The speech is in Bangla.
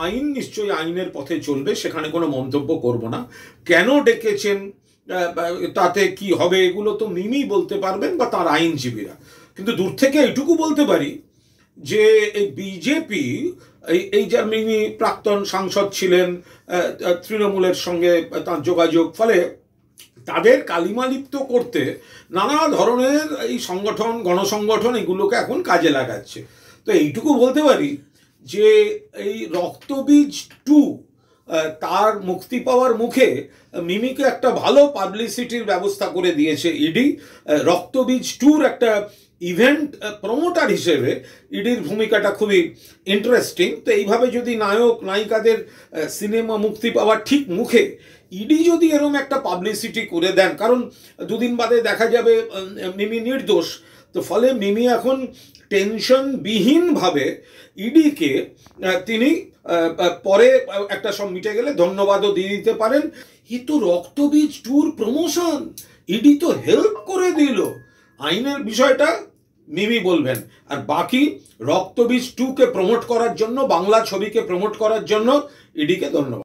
আইন নিশ্চয়ই আইনের পথে চলবে, সেখানে কোনো মন্তব্য করব না। কেন ডেকেছেন, তাতে কি হবে, এগুলো তো মিমি বলতে পারবেন বা তার আইনজীবীরা। কিন্তু দূর থেকে এইটুকু বলতে পারি যে এই বিজেপি, এই যার মিমি প্রাক্তন সাংসদ ছিলেন, তৃণমূলের সঙ্গে তার যোগাযোগ, ফলে তাদের কালিমালিপ্ত করতে নানা ধরনের এই সংগঠন, গণসংগঠন এগুলোকে এখন কাজে লাগাচ্ছে। তো এইটুকু বলতে পারি যে এই রক্তবীজ 2 তার মুক্তি পাওয়ার মুখে মিমিকে একটা ভালো পাবলিসিটির ব্যবস্থা করে দিয়েছে ইডি। রক্তবীজ 2-র একটা ইভেন্ট প্রমোটার হিসেবে ইডির ভূমিকাটা খুবই ইন্টারেস্টিং। তো এইভাবে যদি নায়ক নায়িকাদের সিনেমা মুক্তি পাওয়ার ঠিক মুখে ইডি যদি এরকম একটা পাবলিসিটি করে দেন, কারণ দুদিন বাদে দেখা যাবে মিমি নির্দোষ, তো ফলে মিমি এখন টেনশনবিহীনভাবে ইডিকে তিনি পরে একটা সব মিটে গেলে ধন্যবাদও দিয়ে দিতে পারেন। এ তো রক্তবীজ 2-র প্রমোশন, ইডি তো হেল্প করে দিল। আইনের বিষয়টা মিমি বলবেন, আর বাকি রক্তবীজ 2-কে প্রমোট করার জন্য, বাংলা ছবিকে প্রমোট করার জন্য ইডিকে ধন্যবাদ।